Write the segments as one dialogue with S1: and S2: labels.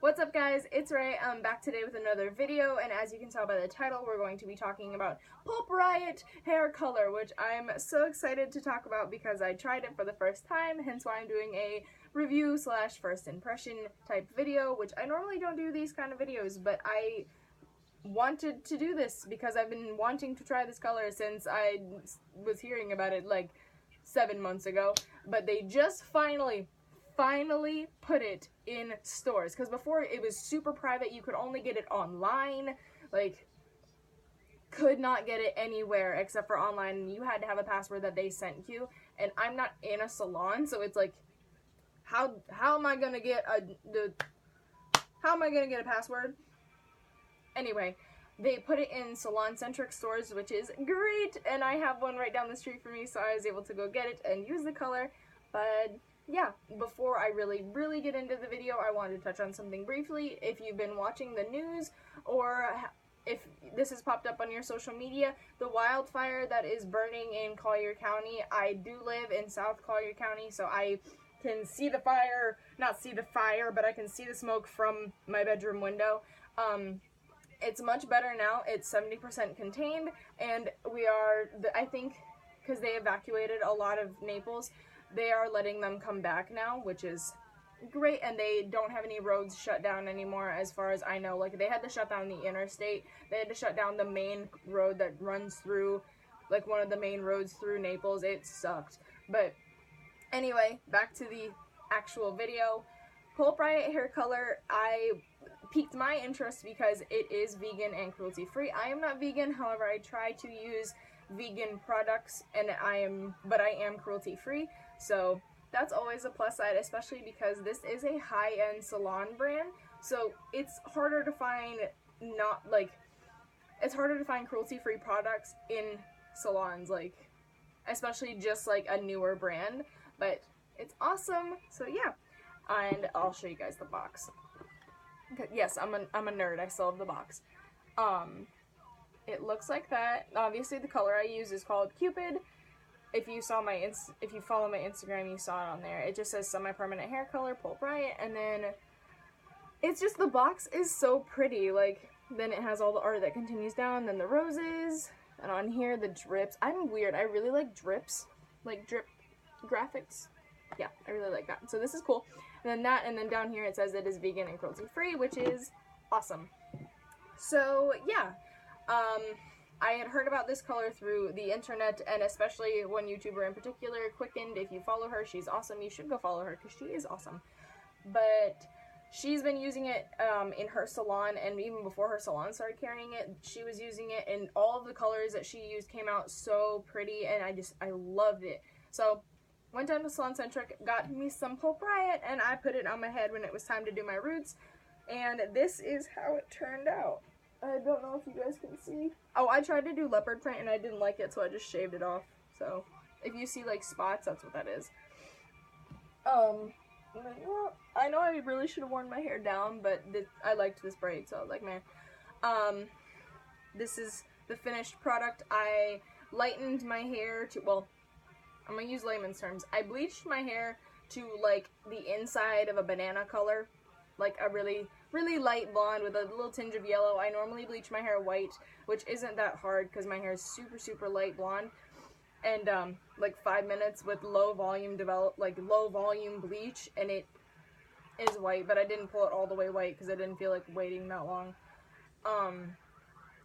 S1: What's up guys, it's Ray. I'm back today with another video, and as you can tell by the title, we're going to be talking about Pulp Riot Hair Color, which I'm so excited to talk about because I tried it for the first time, hence why I'm doing a review slash first impression type video, which I normally don't do these kind of videos, but I wanted to do this because I've been wanting to try this color since I was hearing about it like 7 months ago, but they just finally put it in stores, because before it was super private. You could only get it online, like could not get it anywhere except for online. You had to have a password that they sent you, and I'm not in a salon, so it's like how am I gonna get a password? Anyway, they put it in salon-centric stores, which is great, and I have one right down the street from me, so I was able to go get it and use the color. But yeah, before I really get into the video, I wanted to touch on something briefly. If you've been watching the news, or if this has popped up on your social media, the wildfire that is burning in Collier County. I do live in South Collier County, so I can see the fire, not see the fire, but I can see the smoke from my bedroom window. It's much better now. It's 70% contained, and we are, I think, because they evacuated a lot of Naples, they are letting them come back now, which is great, and they don't have any roads shut down anymore as far as I know. Like, they had to shut down the interstate, they had to shut down the main road that runs through, like, one of the main roads through Naples. It sucked. But anyway, back to the actual video. Pulp Riot Hair Color, I piqued my interest because it is vegan and cruelty-free. I am not vegan, however, I try to use vegan products, and I am cruelty-free, so that's always a plus side, especially because this is a high-end salon brand, so it's harder to find cruelty-free products in salons, like, especially just like a newer brand, but it's awesome. So yeah, and I'll show you guys the box. Yes, I'm a nerd. I still have the box. It looks like that. Obviously, the color I use is called Cupid. If you follow my Instagram, you saw it on there. It just says semi-permanent hair color, Pulp Riot, and then it's just, the box is so pretty. Like, then it has all the art that continues down, then the roses, and on here the drips. I'm weird. I really like drips, like drip graphics. Yeah, I really like that. So this is cool. And then that, and then down here it says it is vegan and cruelty-free, which is awesome. So yeah, I had heard about this color through the internet, and especially one YouTuber in particular, Quickened. If you follow her, she's awesome. You should go follow her because she is awesome. But she's been using it in her salon, and even before her salon started carrying it, she was using it, and all of the colors that she used came out so pretty, and I loved it. So went down to Salon Centric, got me some Pulp Riot, and I put it on my head when it was time to do my roots, and this is how it turned out. I don't know if you guys can see. Oh, I tried to do leopard print and I didn't like it, so I just shaved it off. So if you see like spots, that's what that is. Well, I know I really should have worn my hair down, but I liked this braid, so I was like, man. This is the finished product. I lightened my hair to, well, I'm gonna use layman's terms. I bleached my hair to like the inside of a banana color, like a really light blonde with a little tinge of yellow. I normally bleach my hair white, which isn't that hard because my hair is super light blonde, and like 5 minutes with low volume bleach, and it is white. But I didn't pull it all the way white because I didn't feel like waiting that long.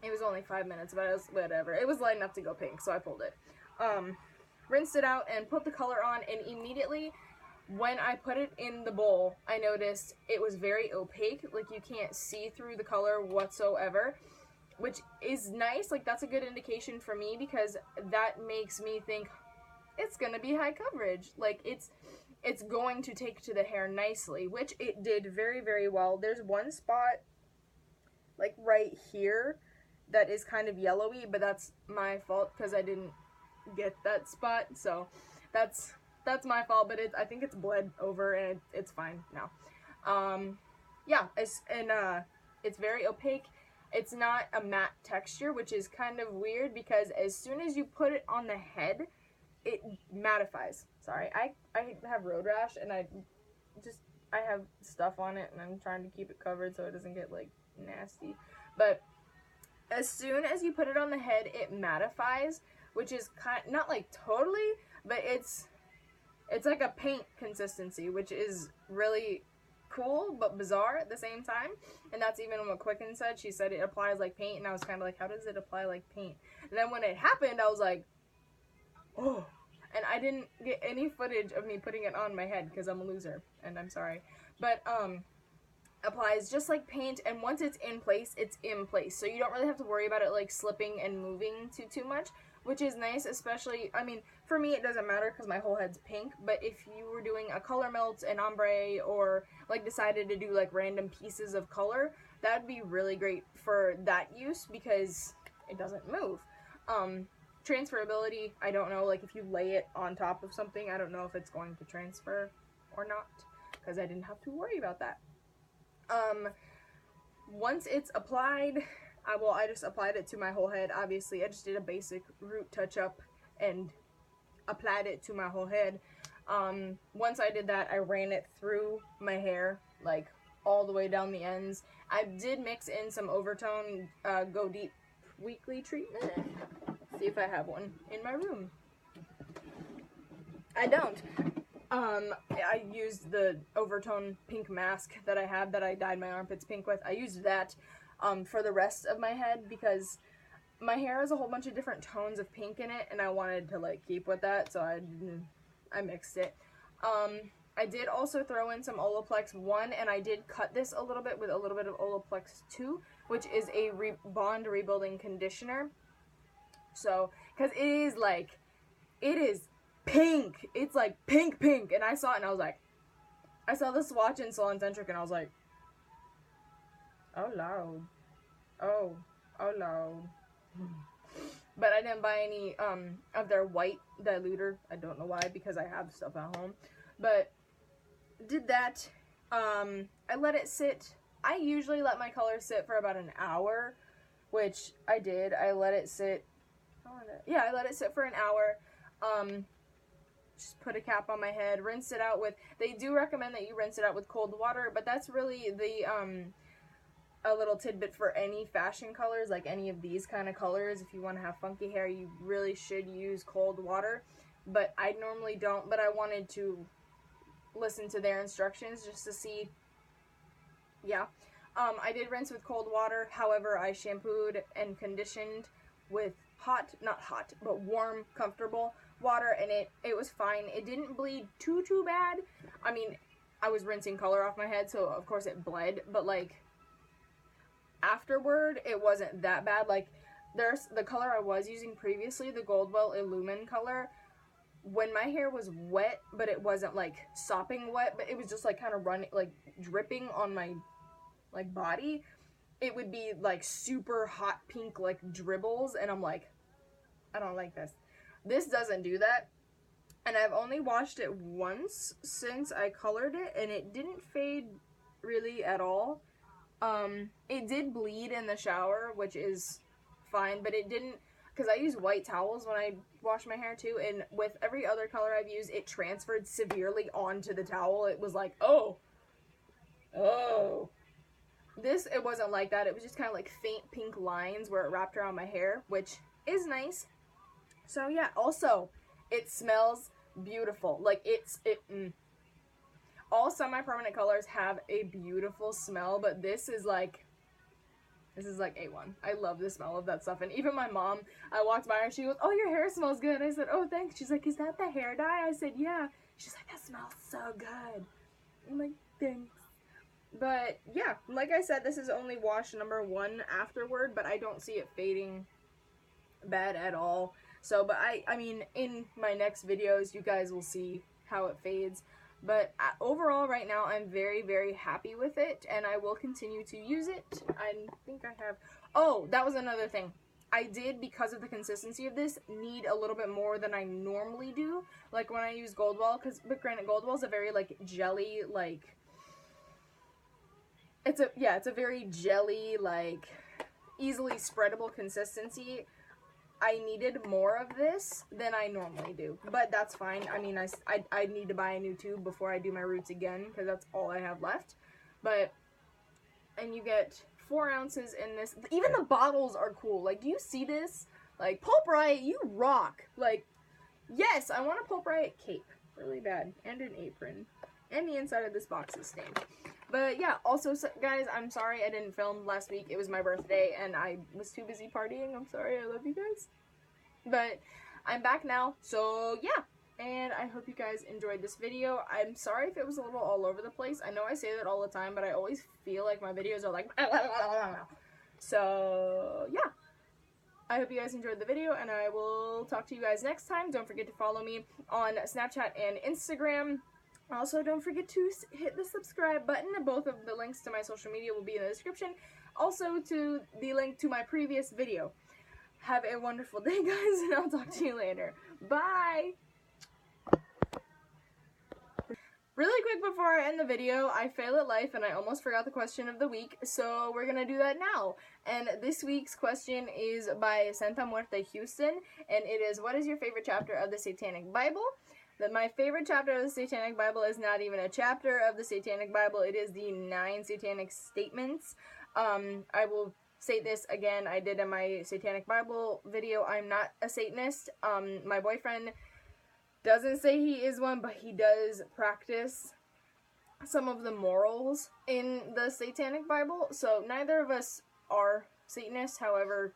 S1: It was only 5 minutes, but it was whatever. It was light enough to go pink, so I pulled it. Rinsed it out and put the color on, and immediately when I put it in the bowl, I noticed it was very opaque. Like, you can't see through the color whatsoever, which is nice. Like, that's a good indication for me because that makes me think it's gonna be high coverage. Like, it's going to take to the hair nicely, which it did very well. There's one spot, like right here, that is kind of yellowy, but that's my fault because I didn't get that spot, so that's my fault, but I think it's bled over and it's fine now. Yeah, it's very opaque. It's not a matte texture, which is kind of weird because as soon as you put it on the head, it mattifies. Sorry, I have road rash, and I have stuff on it and I'm trying to keep it covered so it doesn't get like nasty. But as soon as you put it on the head, it mattifies, which is not like totally, but it's like a paint consistency, which is really cool but bizarre at the same time. And that's even what Quicken said. She said it applies like paint, and I was kind of like, how does it apply like paint? And then when it happened, I was like, oh. And I didn't get any footage of me putting it on my head because I'm a loser, and I'm sorry. But applies just like paint, and once it's in place, it's in place. So you don't really have to worry about it like slipping and moving too much, which is nice. Especially, I mean, for me it doesn't matter because my whole head's pink, but if you were doing a color melt, an ombre, or like decided to do like random pieces of color, that'd be really great for that use because it doesn't move. Transferability, I don't know, like if you lay it on top of something, I don't know if it's going to transfer or not, because I didn't have to worry about that. Once it's applied, I just applied it to my whole head. Obviously, I just did a basic root touch-up and applied it to my whole head. Once I did that, I ran it through my hair, like all the way down the ends. I did mix in some Overtone Go Deep weekly treatment. See if I have one in my room. I don't. I used the Overtone pink mask that I have that I dyed my armpits pink with. I used that for the rest of my head because my hair has a whole bunch of different tones of pink in it, and I wanted to like keep with that, so I mixed it. I did also throw in some Olaplex 1, and I did cut this a little bit with a little bit of Olaplex 2, which is a bond rebuilding conditioner. So, because it is pink. It's like pink, and I saw it and I was like, I saw the swatch in Saloncentric and I was like, oh Lord, oh Lord. But I didn't buy any of their white diluter. I don't know why, because I have stuff at home. But did that. I let it sit. I usually let my color sit for about an hour, which I did. I let it sit. I let it sit for an hour. Just put a cap on my head, rinse it out with, they do recommend that you rinse it out with cold water, but that's really the, a little tidbit for any fashion colors, like any of these kind of colors. If you want to have funky hair, you really should use cold water, but I normally don't, but I wanted to listen to their instructions just to see, yeah. I did rinse with cold water, however, I shampooed and conditioned with not hot, but warm, comfortable water, and it was fine. It didn't bleed too bad. I mean, I was rinsing color off my head, so of course it bled, but like afterward it wasn't that bad. Like there's the color I was using previously, the Goldwell Illumine color, when my hair was wet, but it wasn't like sopping wet, but it was just like kind of running, like dripping on my like body, it would be like super hot pink like dribbles, and I'm like, I don't like this. This doesn't do that, and I've only washed it once since I colored it, and it didn't fade really at all. It did bleed in the shower, which is fine, but it didn't, because I use white towels when I wash my hair too, and with every other color I've used, it transferred severely onto the towel. It was like, oh. This, it wasn't like that. It was just kind of like faint pink lines where it wrapped around my hair, which is nice. So yeah, also, it smells beautiful. Like, all semi-permanent colors have a beautiful smell, but this is like A1. I love the smell of that stuff. And even my mom, I walked by her, she goes, oh, your hair smells good. I said, oh, thanks. She's like, is that the hair dye? I said, yeah. She's like, that smells so good. I'm like, thanks. But yeah, like I said, this is only wash number 1 afterward, but I don't see it fading bad at all. So, but I mean, in my next videos, you guys will see how it fades. But overall, right now, I'm very, very happy with it, and I will continue to use it. I think I have... Oh, that was another thing. I did, because of the consistency of this, need a little bit more than I normally do. Like, when I use Goldwell, but granted, Goldwell's a very, like, jelly, like... It's a very jelly, like, easily spreadable consistency. I needed more of this than I normally do, but that's fine. I mean, I need to buy a new tube before I do my roots again, because that's all I have left. But, and you get 4 ounces in this. Even the bottles are cool. Like, do you see this? Like, Pulp Riot, you rock. Like, yes, I want a Pulp Riot cape. Really bad. And an apron. And the inside of this box is stained. But yeah, also, guys, I'm sorry I didn't film last week. It was my birthday, and I was too busy partying. I'm sorry. I love you guys. But I'm back now, so yeah. And I hope you guys enjoyed this video. I'm sorry if it was a little all over the place. I know I say that all the time, but I always feel like my videos are like... So, yeah. I hope you guys enjoyed the video, and I will talk to you guys next time. Don't forget to follow me on Snapchat and Instagram. Also, don't forget to hit the subscribe button. Both of the links to my social media will be in the description. Also, to the link to my previous video. Have a wonderful day, guys, and I'll talk to you later. Bye! Really quick before I end the video, I fail at life and I almost forgot the question of the week, so we're gonna do that now. And this week's question is by Santa Muerte Houston, and it is, what is your favorite chapter of the Satanic Bible? That my favorite chapter of the Satanic Bible is not even a chapter of the Satanic Bible, it is the 9 Satanic Statements. I will say this again, I did in my Satanic Bible video, I'm not a Satanist. My boyfriend doesn't say he is one, but he does practice some of the morals in the Satanic Bible. So neither of us are Satanists. However,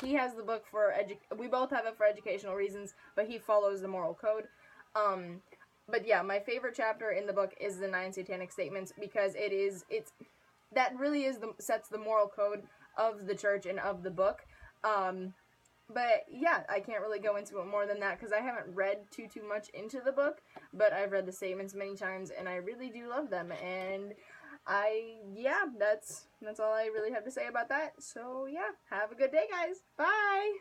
S1: he has the book for we both have it for educational reasons, but he follows the moral code. But yeah, my favorite chapter in the book is the 9 Satanic Statements, because that really is sets the moral code of the church and of the book. But yeah, I can't really go into it more than that because I haven't read too much into the book, but I've read the statements many times and I really do love them. And yeah, that's all I really have to say about that. So yeah, have a good day, guys. Bye!